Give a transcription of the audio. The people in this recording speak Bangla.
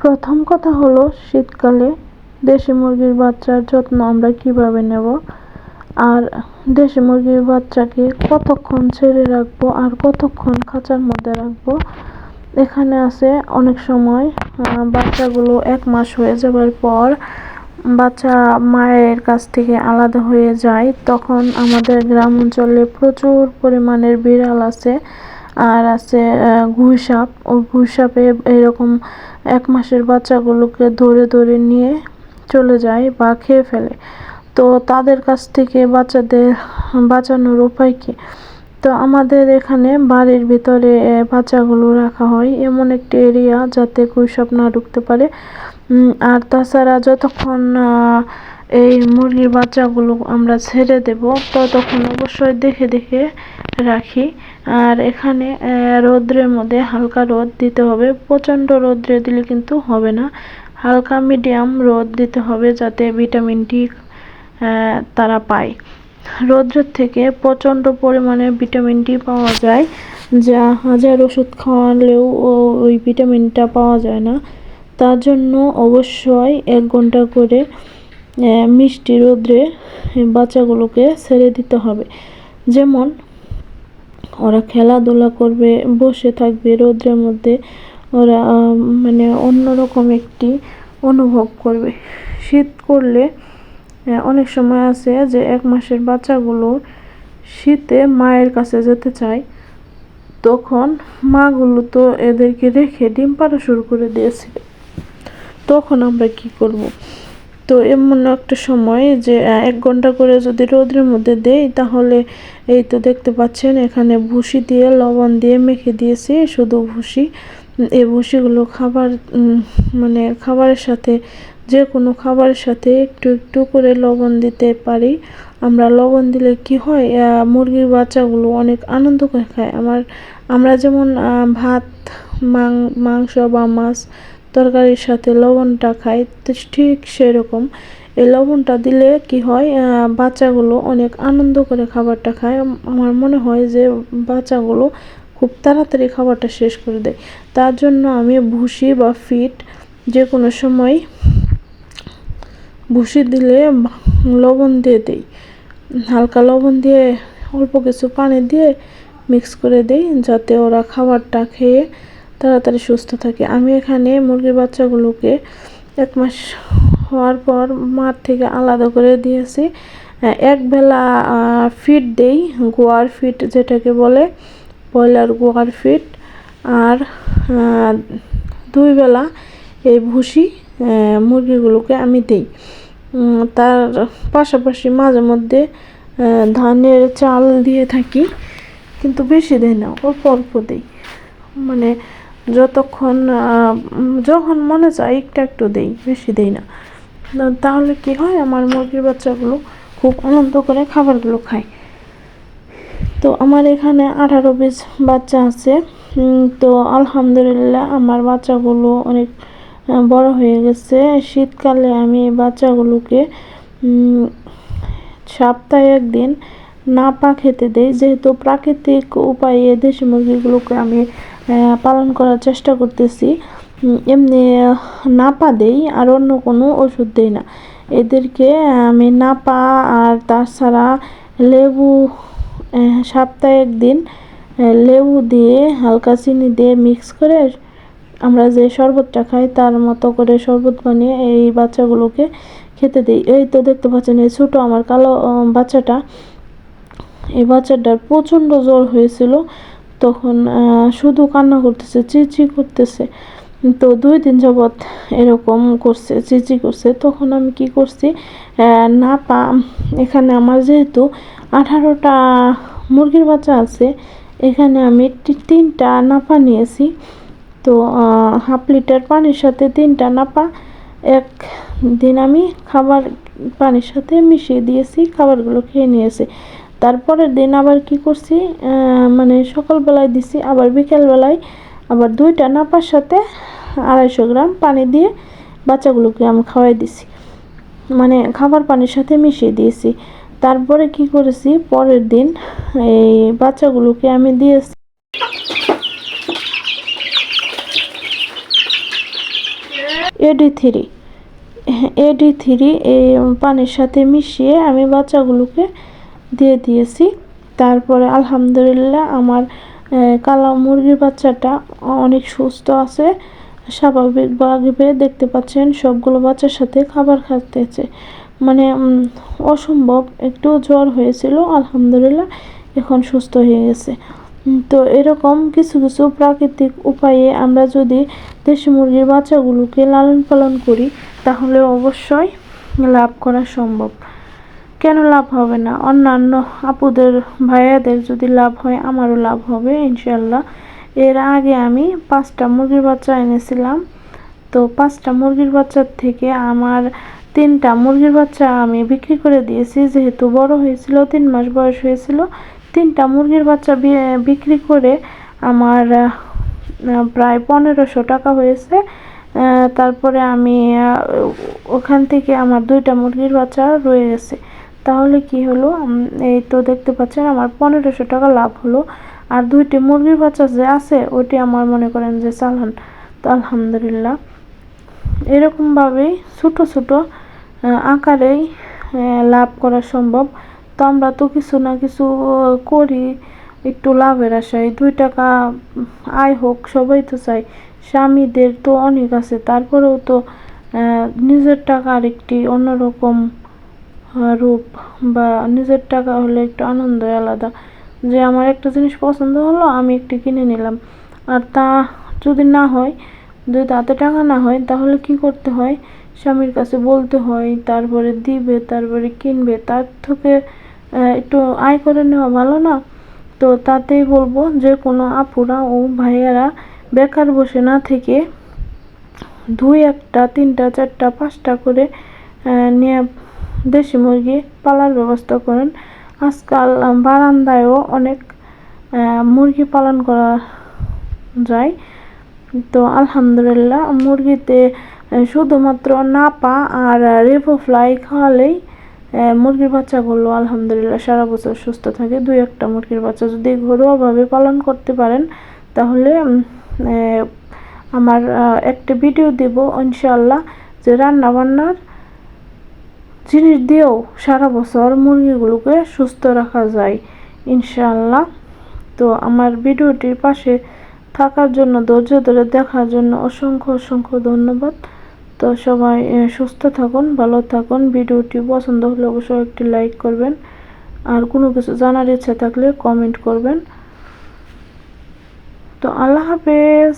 প্রথম কথা হলো শীতকালে দেশি মুরগির বাচ্চার যত্ন আমরা কিভাবে নেব, আর দেশি মুরগির বাচ্চাকে কতক্ষণ ছেড়ে রাখবো আর কতক্ষণ খাঁচার মধ্যে রাখবো। এখানে আছে অনেক সময় বাচ্চাগুলো 1 মাস হয়ে যাবার পর বাচ্চা মায়ের কাছ থেকে আলাদা হয়ে যায়। তখন আমাদের গ্রাম অঞ্চলে প্রচুর পরিমাণের বিড়াল আছে আর আছে গুইসাপ। ওই গুইসাপে এরকম 1 মাসের বাচ্চাগুলোকে ধরে ধরে নিয়ে চলে যায় বা খেয়ে ফেলে। তো তাদের কাছ থেকে বাচ্চাদের বাঁচানোর উপায় কি? তো আমাদের এখানে বাড়ির ভিতরে বাচ্চাগুলো রাখা হয় এমন একটি এরিয়া যাতে গুইসাপ না ঢুকতে পারে। আর তাছাড়া যতক্ষণ এই মুরগির বাচ্চাগুলো আমরা ছেড়ে দেব ততক্ষণ অবশ্যই দেখে দেখে রাখি। আর এখানে রৌদ্রের মধ্যে হালকা রোদ দিতে হবে, প্রচণ্ড রৌদ্রে দিলে কিন্তু হবে না, হালকা মিডিয়াম রোদ দিতে হবে যাতে ভিটামিন ডি তারা পায়। রৌদ্রের থেকে প্রচণ্ড পরিমাণে ভিটামিন ডি পাওয়া যায়, যা হাজার ওষুধ খাওয়ালেও ওই ভিটামিনটা পাওয়া যায় না। তার জন্য অবশ্যই 1 ঘন্টা করে মিষ্টি রোদ্রে বাচ্চাগুলোকে ছেড়ে দিতে হবে। যেমন ওরা খেলাধুলা করবে, বসে থাকবে রোদ্রের মধ্যে, ওরা মানে অন্যরকম একটি অনুভব করবে। শীত করলে অনেক সময় আছে যে 1 মাসের বাচ্চাগুলো শীতে মায়ের কাছে যেতে চায়, তখন মাগুলো তো এদেরকে রেখে ডিম পাড়া শুরু করে দিয়েছে। তখন আমরা কি করব? তো এমন একটা সময় যে 1 ঘন্টা করে যদি রোদের মধ্যে দেই, তাহলে এই তো দেখতে পাচ্ছেন এখানে ভুসি দিয়ে লবণ দিয়ে মেখে দিয়েছি, শুধু ভুসি। এই ভুসিগুলো মানে খাবারের সাথে, যে কোনো খাবারের সাথে একটু একটু করে লবণ দিতে পারি আমরা। লবণ দিলে কি হয়, মুরগির বাচ্চাগুলো অনেক আনন্দ করে খায়। আমরা যেমন ভাত, মাংস বা মাছ তরকারির সাথে লবণটা খাই, ঠিক সেরকম এই লবণটা দিলে কি হয়, বাচ্চাগুলো অনেক আনন্দ করে খাবারটা খায়। আমার মনে হয় যে বাচ্চাগুলো খুব তাড়াতাড়ি খাবারটা শেষ করে দেয়। তার জন্য আমি ভুসি বা ফিড যে কোনো সময় ভুসি দিলে লবণ দিয়ে দিই, হালকা লবণ দিয়ে অল্প কিছু পানি দিয়ে মিক্স করে দিই, যাতে ওরা খাবারটা খেয়ে তাড়াতাড়ি সুস্থ থাকে। আমি এখানে মুরগির বাচ্চাগুলোকে 1 মাস হওয়ার পর মাঠ থেকে আলাদা করে দিয়েছি। 1 বেলা ফিড দেই, গোয়ার ফিড যেটাকে বলে, ব্রয়লার গোয়ার ফিড। আর 2 বেলা এই ভুসি মুরগিগুলোকে আমি দিই। তার পাশাপাশি মাঝে মধ্যে ধানের চাল দিয়ে থাকি, কিন্তু বেশি দেই না, অল্প অল্প দিই। মানে যখন মনে চায় একটু একটু দেই, বেশি দেই না। তাহলে কি হয়, আমার মুরগির বাচ্চাগুলো খুব আনন্দ করে খাবারগুলো খায়। তো আমার এখানে 18-20 বাচ্চা আছে। তো আলহামদুলিল্লাহ আমার বাচ্চাগুলো অনেক বড় হয়ে গেছে। শীতকালে আমি বাচ্চাগুলোকে সপ্তাহে 1 দিন নাপা খেতে দেই, যেহেতু প্রাকৃতিক উপায়ে দেশি মুরগিগুলোকে আমি পালন করার চেষ্টা করতেছি। এমনি নাপা দেই, আর অন্য কোনো ওষুধ দেই না এদেরকে। আমি নাপা আর তাছাড়া লেবু, সপ্তাহে 1 দিন লেবু দিয়ে হালকা চিনি দিয়ে মিক্স করে আমরা যে শরবতটা খাই তার মতো করে শরবত বানিয়ে এই বাচ্চাগুলোকে খেতে দিই। এই তো দেখতে পাচ্ছেন এই ছোটো আমার কালো বাচ্চাটা, এই বাচ্চাটার প্রচণ্ড জ্বর হয়েছিল। তখন শুধু কান্না করতেছে, চিচি করতেছে। তো 2 দিন যাবৎ এরকম করছে, চিচি করছে। তখন আমি কি করছি, নাপা, এখানে আমার যেহেতু 18টা মুরগির বাচ্চা আছে, এখানে আমি 3টা নাপা নিয়েছি। তো 1/2 লিটার পানির সাথে 3টা নাপা একদিন আমি খাবার পানির সাথে মিশিয়ে দিয়েছি, খাবারগুলো খেয়ে নিয়েছে। তারপরের দিন আবার কি করছি, মানে সকালবেলায় দিছি, আবার বিকেলবেলায় আবার 2টা নাপার সাথে 250 গ্রাম পানি দিয়ে বাচ্চাগুলোকে আমি খাওয়াই দিছি, মানে খাবার পানির সাথে মিশিয়ে দিয়েছি। তারপরে কি করেছি, পরের দিন এই বাচ্চাগুলোকে আমি দিয়েছি। AD3 AD3 এই পানির সাথে মিশিয়ে আমি বাচ্চাগুলোকে দিয়ে দিয়েছি। তারপরে আলহামদুলিল্লাহ আমার কালা মুরগির বাচ্চাটা অনেক সুস্থ আছে, স্বাভাবিকভাবে দেখতে পাচ্ছেন সবগুলো বাচ্চার সাথে খাবার খাচ্ছে। মানে অসম্ভব একটু জ্বর হয়েছিল, আলহামদুলিল্লাহ এখন সুস্থ হয়ে গেছে। তো এরকম কিছু কিছু প্রাকৃতিক উপায়ে আমরা যদি দেশি মুরগির বাচ্চাগুলোকে লালন পালন করি তাহলে অবশ্যই লাভ করা সম্ভব। কেন লাভ হবে না? অন্যান্য আপুদের ভাইয়াদের যদি লাভ হয় আমারও লাভ হবে ইনশাল্লাহ। এর আগে আমি 5টা মুরগির বাচ্চা এনেছিলাম। তো 5টা মুরগির বাচ্চার থেকে আমার 3টা মুরগির বাচ্চা আমি বিক্রি করে দিয়েছি, যেহেতু বড় হয়েছিল, 3 মাস বয়স হয়েছিল। 3টা মুরগির বাচ্চা বিক্রি করে আমার প্রায় 1500 টাকা হয়েছে। তারপরে আমি ওখান থেকে আমার 2টা মুরগির বাচ্চা রয়ে গেছে। তাহলে কি হলো, এই তো দেখতে পাচ্ছেন আমার 1500 টাকা লাভ হলো। আর 2টি মুরগির বাচ্চা যে আছে ওটি আমার মনে করেন যে চালান। তো আলহামদুলিল্লাহ এরকমভাবেই ছোট ছোট আকারেই লাভ করা সম্ভব। তো আমরা তো কিছু না কিছু করি একটু লাভের আশায়, 2 টাকা আয় হোক সবাই তো চাই। স্বামীদের তো অনেক আছে, তারপরেও তো নিজের টাকার একটি অন্যরকম রূপ, বা নিজের টাকা হলে একটু আনন্দ আলাদা। যে আমার একটা জিনিস পছন্দ হলো আমি একটু কিনে নিলাম, আর তা যদি না হয়, যদি তাতে টাকা না হয় তাহলে কি করতে হয়, স্বামীর কাছে বলতে হয়, তারপরে দিবে, তারপরে কিনবে। তার থেকে একটু আয় করে নেওয়া ভালো না? তো তাতেই বলবো যে কোনো আপুরা ও ভাইয়ারা বেকার বসে না থেকে 2 1টা 3টা 4টা 5টা করে নিয়ে দেশি মুরগি পালার ব্যবস্থা করেন। আজকাল বারান্দায়ও অনেক মুরগি পালন করা যায়। তো আলহামদুলিল্লাহ মুরগিতে শুধুমাত্র নাপা আর রেভো ফ্লাই খাওয়ালেই মুরগির বাচ্চাগুলো আলহামদুলিল্লাহ সারা বছর সুস্থ থাকে। 2 1টা মুরগির বাচ্চা যদি ঘরোয়াভাবে পালন করতে পারেন তাহলে আমার একটা ভিডিও দেব ইনশাআল্লাহ, যে রান্না বান্নার জিনিস দিয়েও সারা বছর মুরগিগুলোকে সুস্থ রাখা যায় ইনশাআল্লাহ। তো আমার ভিডিওটির পাশে থাকার জন্য, ধৈর্য ধরে দেখার জন্য অসংখ্য অসংখ্য ধন্যবাদ। তো সবাই সুস্থ থাকুন, ভালো থাকুন। ভিডিওটি পছন্দ হলে অবশ্যই একটি লাইক করবেন, আর কোনো কিছু জানার ইচ্ছা থাকলে কমেন্ট করবেন। তো আল্লাহ হাফেজ।